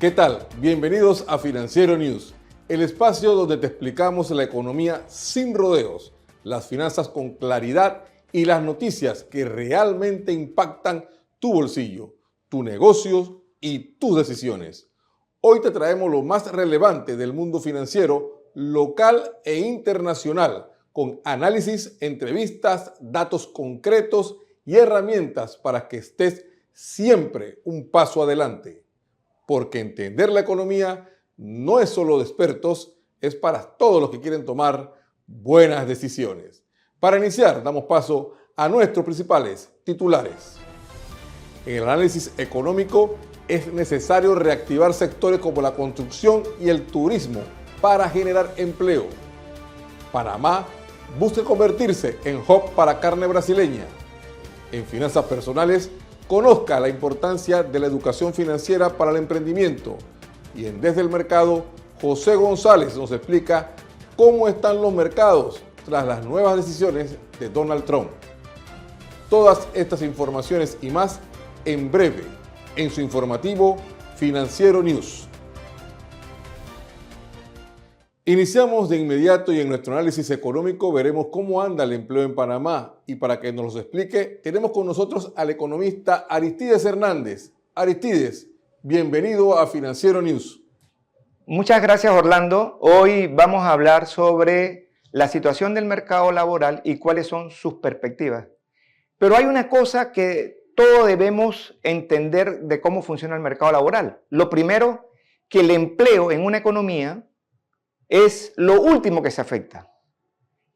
¿Qué tal? Bienvenidos a Financiero News, el espacio donde te explicamos la economía sin rodeos, las finanzas con claridad y las noticias que realmente impactan tu bolsillo, tus negocios y tus decisiones. Hoy te traemos lo más relevante del mundo financiero, local e internacional, con análisis, entrevistas, datos concretos y herramientas para que estés siempre un paso adelante. Porque entender la economía no es solo de expertos, es para todos los que quieren tomar buenas decisiones. Para iniciar, damos paso a nuestros principales titulares. En el análisis económico es necesario reactivar sectores como la construcción y el turismo para generar empleo. Panamá busca convertirse en hub para carne brasileña. En finanzas personales, conozca la importancia de la educación financiera para el emprendimiento. Y en Desde el Mercado, José González nos explica cómo están los mercados tras las nuevas decisiones de Donald Trump. Todas estas informaciones y más en breve en su informativo Financiero News. Iniciamos de inmediato y en nuestro análisis económico veremos cómo anda el empleo en Panamá, y para que nos lo explique tenemos con nosotros al economista Aristides Hernández. Aristides, bienvenido a Financiero News. Muchas gracias, Orlando. Hoy vamos a hablar sobre la situación del mercado laboral y cuáles son sus perspectivas. Pero hay una cosa que todos debemos entender de cómo funciona el mercado laboral. Lo primero, que el empleo en una economía es lo último que se afecta.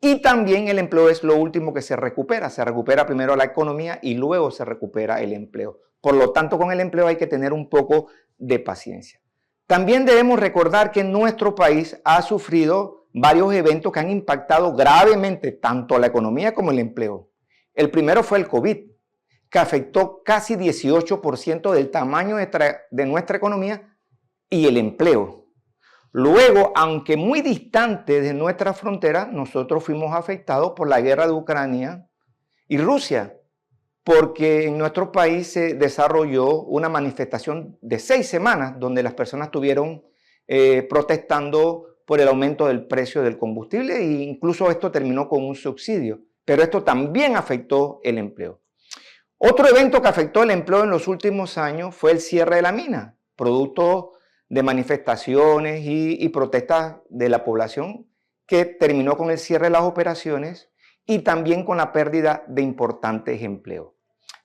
Y también el empleo es lo último que se recupera. Se recupera primero la economía y luego se recupera el empleo. Por lo tanto, con el empleo hay que tener un poco de paciencia. También debemos recordar que nuestro país ha sufrido varios eventos que han impactado gravemente tanto a la economía como el empleo. El primero fue el COVID, que afectó casi 18% del tamaño de nuestra economía y el empleo. Luego, aunque muy distante de nuestra frontera, nosotros fuimos afectados por la guerra de Ucrania y Rusia, porque en nuestro país se desarrolló una manifestación de 6 semanas donde las personas estuvieron protestando por el aumento del precio del combustible, e incluso esto terminó con un subsidio, pero esto también afectó el empleo. Otro evento que afectó el empleo en los últimos años fue el cierre de la mina, producto de manifestaciones y protestas de la población, que terminó con el cierre de las operaciones y también con la pérdida de importantes empleos.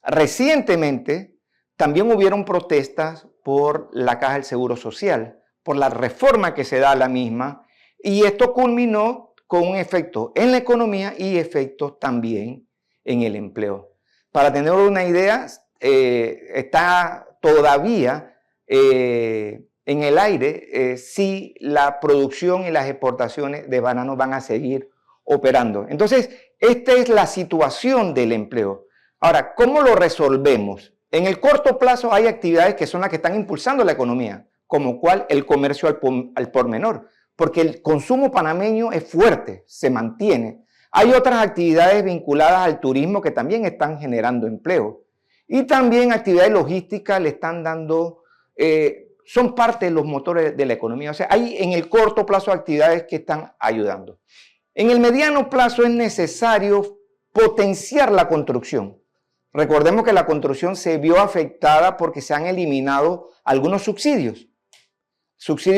Recientemente también hubieron protestas por la Caja del Seguro Social, por la reforma que se da a la misma, y esto culminó con un efecto en la economía y efectos también en el empleo. Para tener una idea, está todavía en el aire si la producción y las exportaciones de bananos van a seguir operando. Entonces, esta es la situación del empleo. Ahora, ¿cómo lo resolvemos? En el corto plazo hay actividades que son las que están impulsando la economía, como cuál el comercio al por menor, porque el consumo panameño es fuerte, se mantiene. Hay otras actividades vinculadas al turismo que también están generando empleo. Y también actividades logísticas le están dando, son parte de los motores de la economía. O sea, hay en el corto plazo actividades que están ayudando. En el mediano plazo es necesario potenciar la construcción. Recordemos que la construcción se vio afectada porque se han eliminado algunos subsidios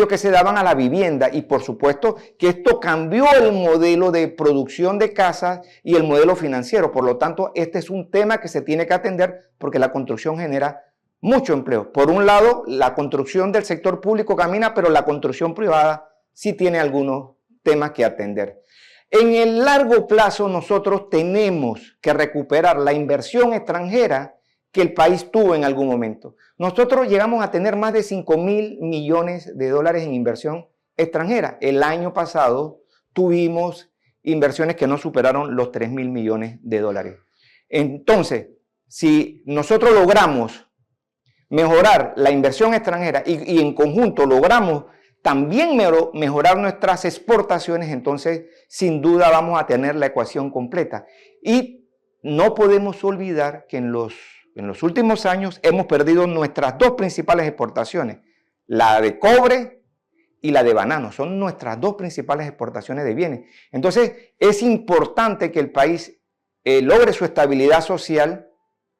que se daban a la vivienda, y por supuesto que esto cambió el modelo de producción de casas y el modelo financiero. Por lo tanto, este es un tema que se tiene que atender porque la construcción genera mucho empleo. Por un lado, la construcción del sector público camina, pero la construcción privada sí tiene algunos temas que atender. En el largo plazo nosotros tenemos que recuperar la inversión extranjera que el país tuvo en algún momento. Nosotros llegamos a tener más de 5.000 millones de dólares en inversión extranjera. El año pasado tuvimos inversiones que no superaron los 3.000 millones de dólares. Entonces, si nosotros logramos mejorar la inversión extranjera y en conjunto logramos también mejorar nuestras exportaciones, entonces sin duda vamos a tener la ecuación completa. Y no podemos olvidar que en los últimos años hemos perdido nuestras dos principales exportaciones, la de cobre y la de banano. Son nuestras dos principales exportaciones de bienes. Entonces, es importante que el país logre su estabilidad social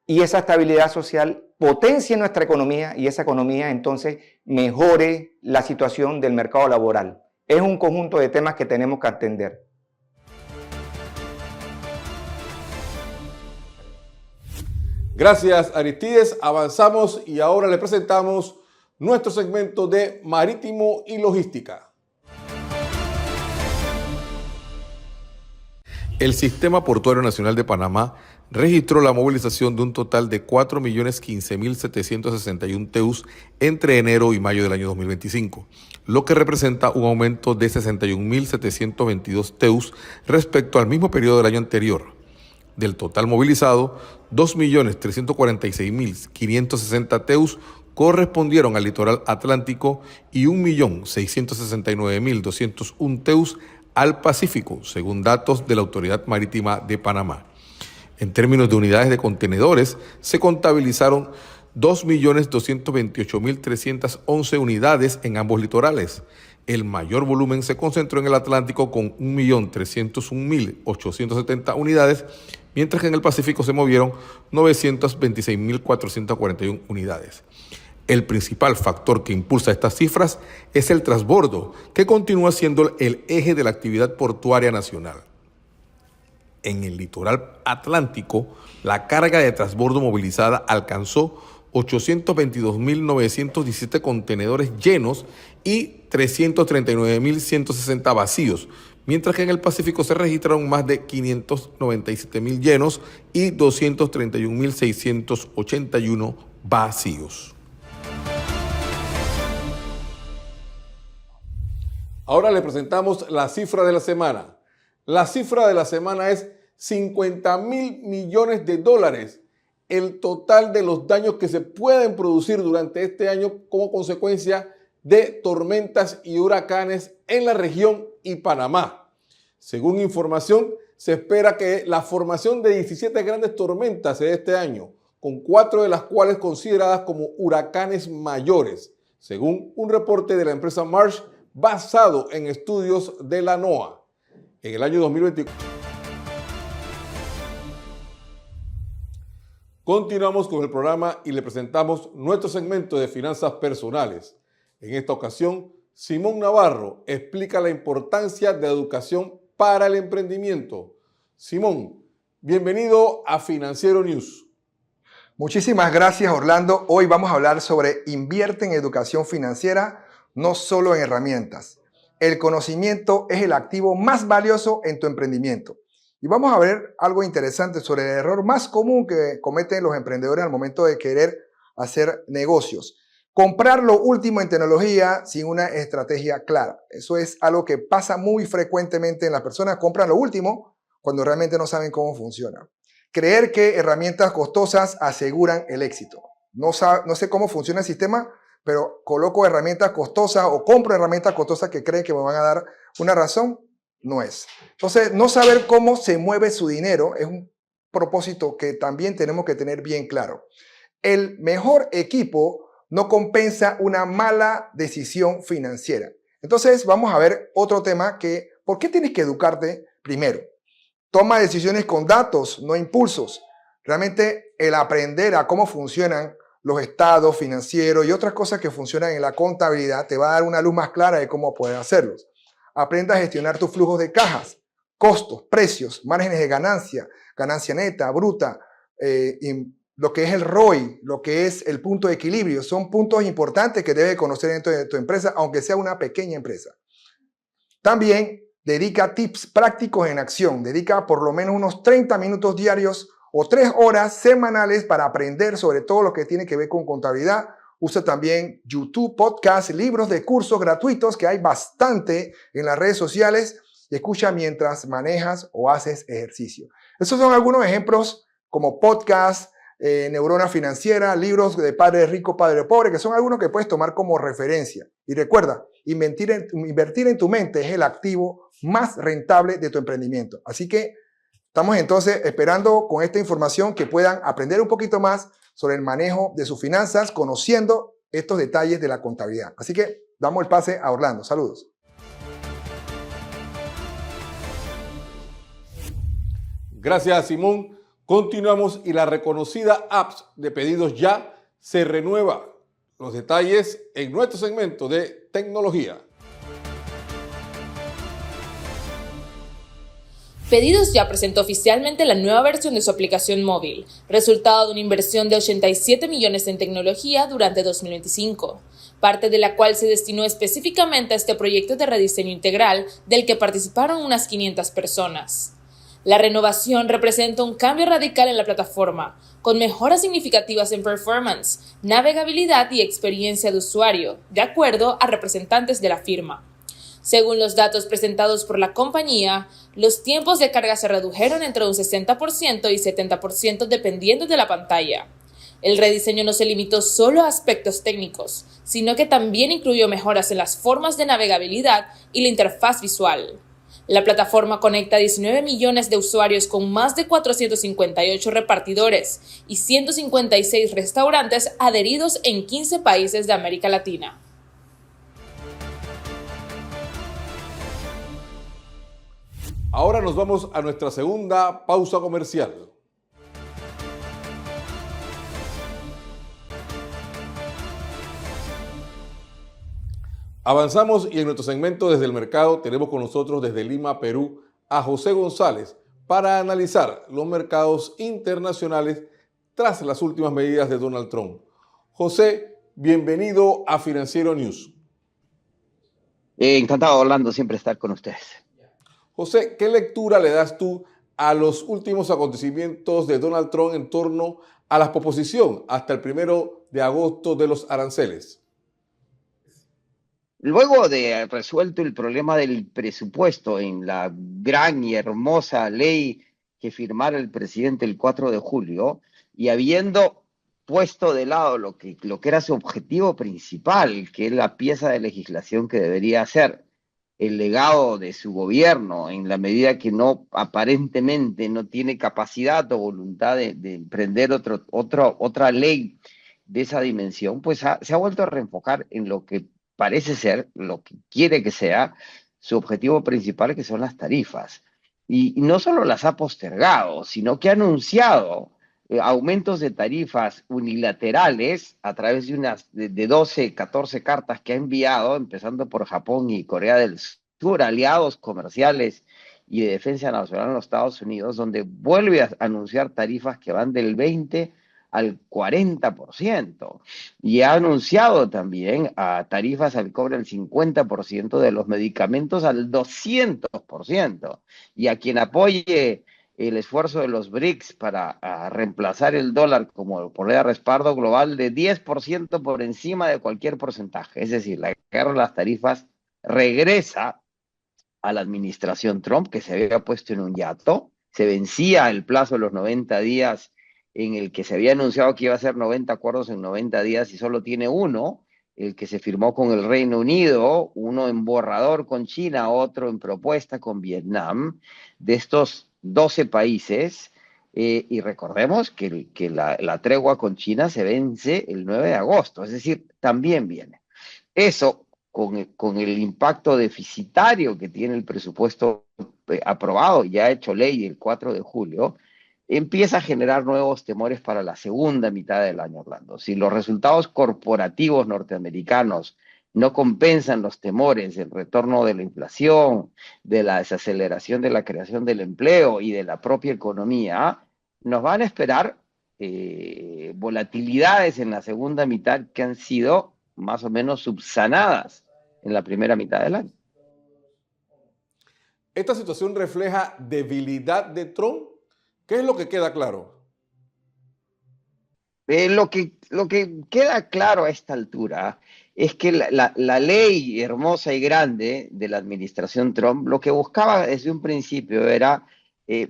y esa estabilidad social potencie nuestra economía y esa economía entonces mejore la situación del mercado laboral. Es un conjunto de temas que tenemos que atender. Gracias, Aristides. Avanzamos y ahora le presentamos nuestro segmento de Marítimo y Logística. El Sistema Portuario Nacional de Panamá registró la movilización de un total de 4.015.761 TEUs entre enero y mayo del año 2025, lo que representa un aumento de 61.722 TEUs respecto al mismo periodo del año anterior. Del total movilizado, 2.346.560 TEUs correspondieron al litoral atlántico y 1.669.201 TEUs al Pacífico, según datos de la Autoridad Marítima de Panamá. En términos de unidades de contenedores, se contabilizaron 2.228.311 unidades en ambos litorales. El mayor volumen se concentró en el Atlántico con 1.301.870 unidades, mientras que en el Pacífico se movieron 926.441 unidades. El principal factor que impulsa estas cifras es el transbordo, que continúa siendo el eje de la actividad portuaria nacional. En el litoral atlántico, la carga de transbordo movilizada alcanzó 822.917 contenedores llenos y 339.160 vacíos, mientras que en el Pacífico se registraron más de 597.000 llenos y 231.681 vacíos. Ahora le presentamos la cifra de la semana. La cifra de la semana es 50.000 millones de dólares, el total de los daños que se pueden producir durante este año como consecuencia de tormentas y huracanes en la región y Panamá. Según información, se espera que la formación de 17 grandes tormentas de este año, con 4 de las cuales consideradas como huracanes mayores, según un reporte de la empresa Marsh basado en estudios de la NOAA. En el año 2024. Continuamos con el programa y le presentamos nuestro segmento de finanzas personales. En esta ocasión, Simón Navarro explica la importancia de la educación para el emprendimiento. Simón, bienvenido a Financiero News. Muchísimas gracias, Orlando. Hoy vamos a hablar sobre invierte en educación financiera, no solo en herramientas. El conocimiento es el activo más valioso en tu emprendimiento. Y vamos a ver algo interesante sobre el error más común que cometen los emprendedores al momento de querer hacer negocios. Comprar lo último en tecnología sin una estrategia clara. Eso es algo que pasa muy frecuentemente en las personas. Compran lo último cuando realmente no saben cómo funciona. Creer que herramientas costosas aseguran el éxito. No sé cómo funciona el sistema, pero coloco herramientas costosas o compro herramientas costosas que creen que me van a dar una razón. No es. Entonces, no saber cómo se mueve su dinero es un propósito que también tenemos que tener bien claro. El mejor equipo no compensa una mala decisión financiera. Entonces, vamos a ver otro tema que, ¿por qué tienes que educarte primero? Toma decisiones con datos, no impulsos. Realmente el aprender a cómo funcionan los estados financieros y otras cosas que funcionan en la contabilidad te va a dar una luz más clara de cómo poder hacerlos. Aprenda a gestionar tus flujos de cajas, costos, precios, márgenes de ganancia, ganancia neta, bruta, lo que es el ROI, lo que es el punto de equilibrio. Son puntos importantes que debes conocer dentro de tu empresa, aunque sea una pequeña empresa. También dedica tips prácticos en acción. Dedica por lo menos unos 30 minutos diarios o 3 horas semanales para aprender sobre todo lo que tiene que ver con contabilidad. Usa también YouTube, podcast, libros de cursos gratuitos que hay bastante en las redes sociales y escucha mientras manejas o haces ejercicio. Estos son algunos ejemplos como podcast, Neurona Financiera, libros de Padre Rico, Padre Pobre, que son algunos que puedes tomar como referencia. Y recuerda, invertir en tu mente es el activo más rentable de tu emprendimiento. Así que estamos entonces esperando con esta información que puedan aprender un poquito más sobre el manejo de sus finanzas, conociendo estos detalles de la contabilidad. Así que damos el pase a Orlando. Saludos. Gracias, Simón. Continuamos y la reconocida apps de pedidos ya se renueva. Los detalles en nuestro segmento de tecnología. Pedidos Ya presentó oficialmente la nueva versión de su aplicación móvil, resultado de una inversión de 87 millones en tecnología durante 2025, parte de la cual se destinó específicamente a este proyecto de rediseño integral del que participaron unas 500 personas. La renovación representa un cambio radical en la plataforma, con mejoras significativas en performance, navegabilidad y experiencia de usuario, de acuerdo a representantes de la firma. Según los datos presentados por la compañía, los tiempos de carga se redujeron entre un 60% y 70% dependiendo de la pantalla. El rediseño no se limitó solo a aspectos técnicos, sino que también incluyó mejoras en las formas de navegabilidad y la interfaz visual. La plataforma conecta a 19 millones de usuarios con más de 458 repartidores y 156 restaurantes adheridos en 15 países de América Latina. Ahora nos vamos a nuestra segunda pausa comercial. Avanzamos y en nuestro segmento desde el mercado tenemos con nosotros desde Lima, Perú, a José González para analizar los mercados internacionales tras las últimas medidas de Donald Trump. José, bienvenido a Financiero News. Encantado, Orlando, siempre estar con ustedes. José, ¿qué lectura le das tú a los últimos acontecimientos de Donald Trump en torno a la posposición hasta el 1 de agosto de los aranceles? Luego de resuelto el problema del presupuesto en la gran y hermosa ley que firmara el presidente el 4 de julio, y habiendo puesto de lado lo que era su objetivo principal, que es la pieza de legislación que debería ser el legado de su gobierno, en la medida que aparentemente no tiene capacidad o voluntad de emprender otra ley de esa dimensión, pues se ha vuelto a reenfocar en lo que parece ser, lo que quiere que sea, su objetivo principal, que son las tarifas. Y no solo las ha postergado, sino que ha anunciado aumentos de tarifas unilaterales a través de 12, 14 cartas que ha enviado, empezando por Japón y Corea del Sur, aliados comerciales y de defensa nacional en los Estados Unidos, donde vuelve a anunciar tarifas que van del 20 al 40%. Y ha anunciado también a tarifas al cobre del 50% de los medicamentos al 200%. Y a quien apoye el esfuerzo de los BRICS para reemplazar el dólar como moneda de respaldo global de 10% por encima de cualquier porcentaje. Es decir, la guerra de las tarifas regresa a la administración Trump, que se había puesto en un hiato. Se vencía el plazo de los 90 días en el que se había anunciado que iba a hacer 90 acuerdos en 90 días y solo tiene uno, el que se firmó con el Reino Unido, uno en borrador con China, otro en propuesta con Vietnam. De estos 12 países, y recordemos que la tregua con China se vence el 9 de agosto, es decir, también viene. Eso, con el impacto deficitario que tiene el presupuesto aprobado, ya hecho ley el 4 de julio, empieza a generar nuevos temores para la segunda mitad del año, Orlando. Si los resultados corporativos norteamericanos no compensan los temores del retorno de la inflación, de la desaceleración de la creación del empleo y de la propia economía, nos van a esperar volatilidades en la segunda mitad que han sido más o menos subsanadas en la primera mitad del año. ¿Esta situación refleja debilidad de Trump? ¿Qué es lo que queda claro? Lo que queda claro a esta altura es que la ley hermosa y grande de la administración Trump lo que buscaba desde un principio era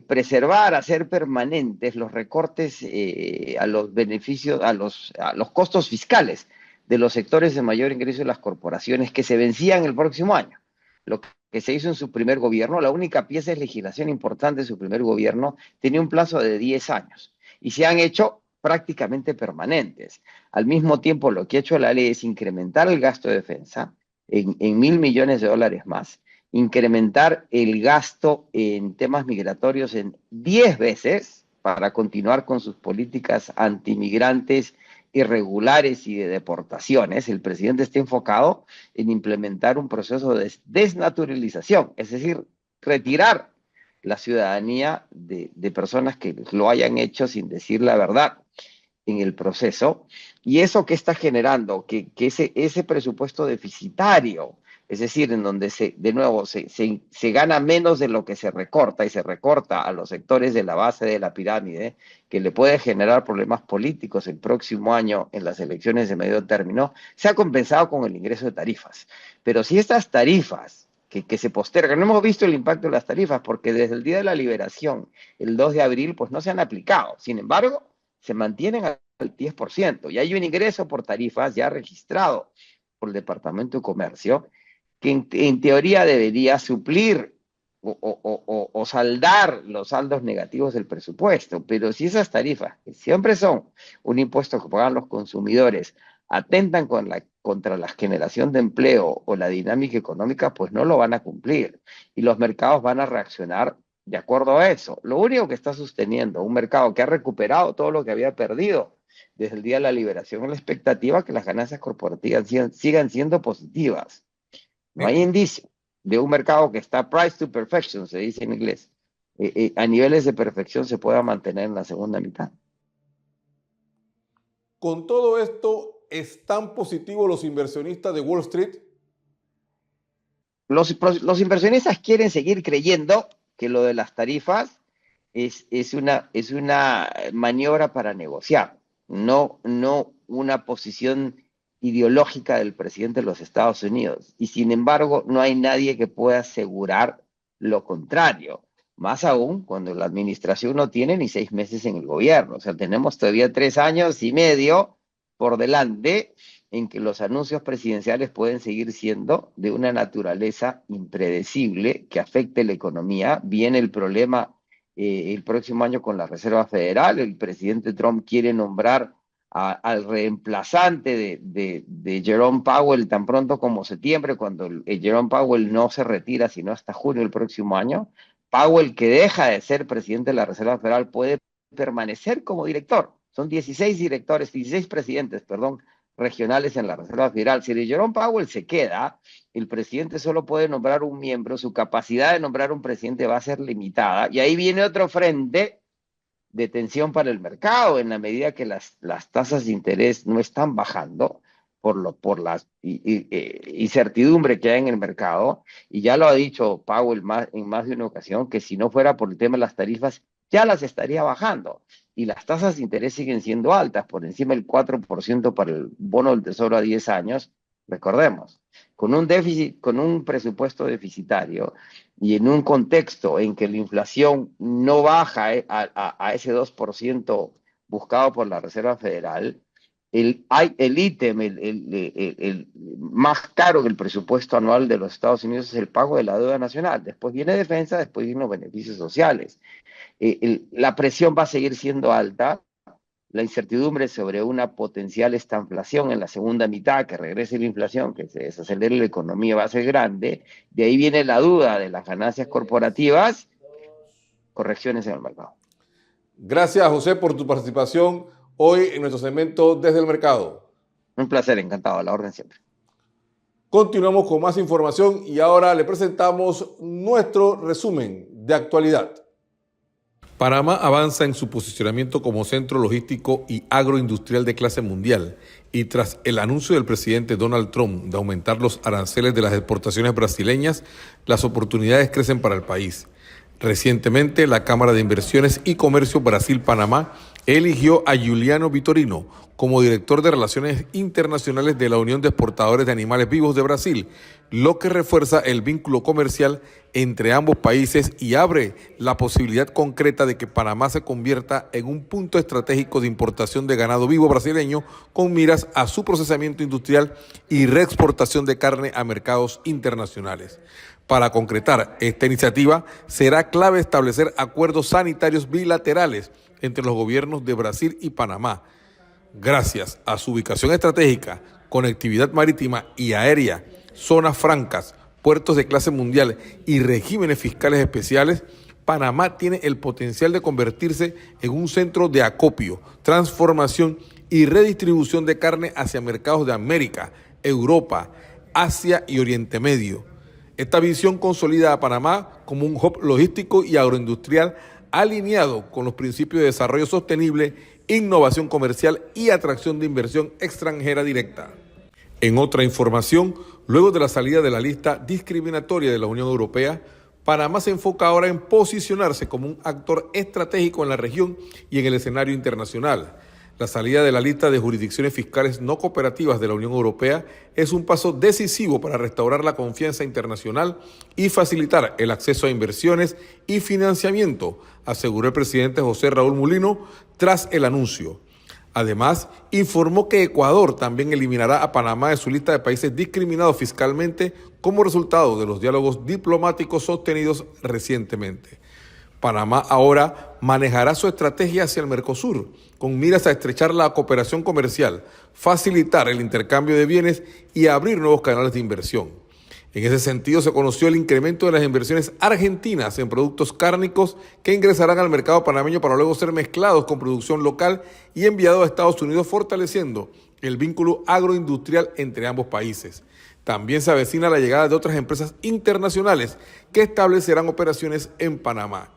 preservar, hacer permanentes los recortes a los beneficios, a los costos fiscales de los sectores de mayor ingreso de las corporaciones que se vencían el próximo año. Lo que se hizo en su primer gobierno, la única pieza de legislación importante de su primer gobierno, tenía un plazo de 10 años. Y se han hecho prácticamente permanentes. Al mismo tiempo, lo que ha hecho la ley es incrementar el gasto de defensa en $1.000 millones más, incrementar el gasto en temas migratorios en 10 veces para continuar con sus políticas antimigrantes irregulares y de deportaciones. El presidente está enfocado en implementar un proceso de desnaturalización, es decir, retirar la ciudadanía de personas que lo hayan hecho sin decir la verdad en el proceso. ¿Y eso qué está generando? Que ese presupuesto deficitario, es decir, en donde de nuevo se gana menos de lo que se recorta, y se recorta a los sectores de la base de la pirámide, que le puede generar problemas políticos el próximo año en las elecciones de medio término, se ha compensado con el ingreso de tarifas. Pero si estas tarifas que se postergan, no hemos visto el impacto de las tarifas porque desde el día de la liberación, el 2 de abril, pues no se han aplicado. Sin embargo, se mantienen al 10%, y hay un ingreso por tarifas ya registrado por el Departamento de Comercio que en teoría debería suplir o saldar los saldos negativos del presupuesto. Pero si esas tarifas, que siempre son un impuesto que pagan los consumidores, atentan contra la generación de empleo o la dinámica económica, pues no lo van a cumplir, y los mercados van a reaccionar de acuerdo a eso. Lo único que está sosteniendo un mercado que ha recuperado todo lo que había perdido desde el día de la liberación es la expectativa que las ganancias corporativas sigan siendo positivas. No hay indicio de un mercado que está price to perfection, se dice en inglés, a niveles de perfección se pueda mantener en la segunda mitad. Con todo esto, ¿están positivos los inversionistas de Wall Street? Los inversionistas quieren seguir creyendo que lo de las tarifas es una maniobra para negociar, no una posición ideológica del presidente de los Estados Unidos. Y sin embargo, no hay nadie que pueda asegurar lo contrario. Más aún cuando la administración no tiene ni 6 meses en el gobierno. O sea, tenemos todavía 3 años y medio por delante en que los anuncios presidenciales pueden seguir siendo de una naturaleza impredecible que afecte la economía. Viene el problema el próximo año con la Reserva Federal. El presidente Trump quiere nombrar al reemplazante de Jerome Powell tan pronto como septiembre, cuando Jerome Powell no se retira sino hasta junio del próximo año. Powell, que deja de ser presidente de la Reserva Federal, puede permanecer como director. Son 16 presidentes, regionales en la Reserva Federal. Si de Jerome Powell se queda, el presidente solo puede nombrar un miembro, su capacidad de nombrar un presidente va a ser limitada, y ahí viene otro frente de tensión para el mercado, en la medida que las tasas de interés no están bajando por la incertidumbre que hay en el mercado, y ya lo ha dicho Powell en más de una ocasión, que si no fuera por el tema de las tarifas, ya las estaría bajando, y las tasas de interés siguen siendo altas, por encima del 4% para el bono del Tesoro a 10 años, recordemos, con un presupuesto deficitario, y en un contexto en que la inflación no baja a ese 2% buscado por la Reserva Federal, el ítem el más caro del presupuesto anual de los Estados Unidos es el pago de la deuda nacional. Después viene defensa, después vienen los beneficios sociales. La presión va a seguir siendo alta. La incertidumbre sobre una potencial estanflación en la segunda mitad, que regrese la inflación, que se desacelere la economía, va a ser grande. De ahí viene la duda de las ganancias corporativas, correcciones en el mercado. Gracias, José, por tu participación hoy en nuestro segmento Desde el Mercado. Un placer, encantado, a la orden siempre. Continuamos con más información y ahora le presentamos nuestro resumen de actualidad. Panamá avanza en su posicionamiento como centro logístico y agroindustrial de clase mundial, y tras el anuncio del presidente Donald Trump de aumentar los aranceles de las exportaciones brasileñas, las oportunidades crecen para el país. Recientemente, la Cámara de Inversiones y Comercio Brasil-Panamá eligió a Juliano Vitorino como director de Relaciones Internacionales de la Unión de Exportadores de Animales Vivos de Brasil, lo que refuerza el vínculo comercial entre ambos países y abre la posibilidad concreta de que Panamá se convierta en un punto estratégico de importación de ganado vivo brasileño con miras a su procesamiento industrial y reexportación de carne a mercados internacionales. Para concretar esta iniciativa, será clave establecer acuerdos sanitarios bilaterales entre los gobiernos de Brasil y Panamá. Gracias a su ubicación estratégica, conectividad marítima y aérea, zonas francas, puertos de clase mundial y regímenes fiscales especiales, Panamá tiene el potencial de convertirse en un centro de acopio, transformación y redistribución de carne hacia mercados de América, Europa, Asia y Oriente Medio. Esta visión consolida a Panamá como un hub logístico y agroindustrial alineado con los principios de desarrollo sostenible, innovación comercial y atracción de inversión extranjera directa. En otra información, luego de la salida de la lista discriminatoria de la Unión Europea, Panamá se enfoca ahora en posicionarse como un actor estratégico en la región y en el escenario internacional. La salida de la lista de jurisdicciones fiscales no cooperativas de la Unión Europea es un paso decisivo para restaurar la confianza internacional y facilitar el acceso a inversiones y financiamiento, aseguró el presidente José Raúl Mulino tras el anuncio. Además, informó que Ecuador también eliminará a Panamá de su lista de países discriminados fiscalmente como resultado de los diálogos diplomáticos sostenidos recientemente. Panamá ahora manejará su estrategia hacia el Mercosur, con miras a estrechar la cooperación comercial, facilitar el intercambio de bienes y abrir nuevos canales de inversión. En ese sentido, se conoció el incremento de las inversiones argentinas en productos cárnicos que ingresarán al mercado panameño para luego ser mezclados con producción local y enviados a Estados Unidos, fortaleciendo el vínculo agroindustrial entre ambos países. También se avecina la llegada de otras empresas internacionales que establecerán operaciones en Panamá.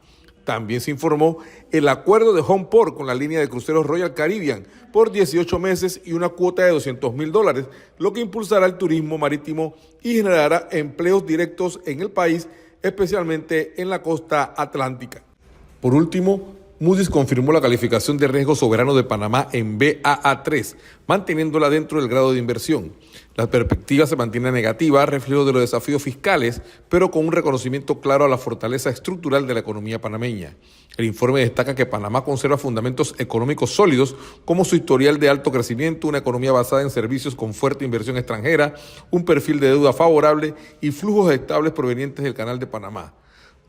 También se informó el acuerdo de Homeport con la línea de cruceros Royal Caribbean por 18 meses y una cuota de $200,000, lo que impulsará el turismo marítimo y generará empleos directos en el país, especialmente en la costa atlántica. Por último, Moody's confirmó la calificación de riesgo soberano de Panamá en Baa3, manteniéndola dentro del grado de inversión. La perspectiva se mantiene negativa, reflejo de los desafíos fiscales, pero con un reconocimiento claro a la fortaleza estructural de la economía panameña. El informe destaca que Panamá conserva fundamentos económicos sólidos, como su historial de alto crecimiento, una economía basada en servicios con fuerte inversión extranjera, un perfil de deuda favorable y flujos estables provenientes del Canal de Panamá.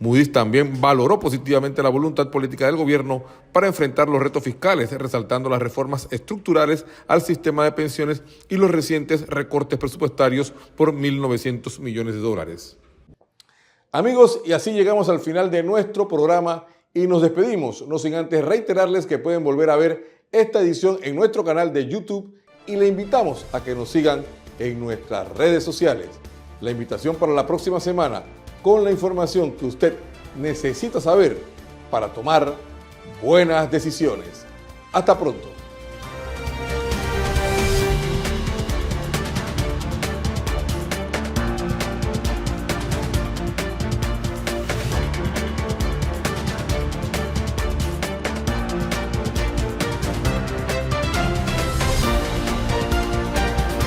Moody's también valoró positivamente la voluntad política del gobierno para enfrentar los retos fiscales, resaltando las reformas estructurales al sistema de pensiones y los recientes recortes presupuestarios por $1.900 millones. Amigos, y así llegamos al final de nuestro programa y nos despedimos, no sin antes reiterarles que pueden volver a ver esta edición en nuestro canal de YouTube y le invitamos a que nos sigan en nuestras redes sociales. La invitación para la próxima semana, con la información que usted necesita saber para tomar buenas decisiones. Hasta pronto.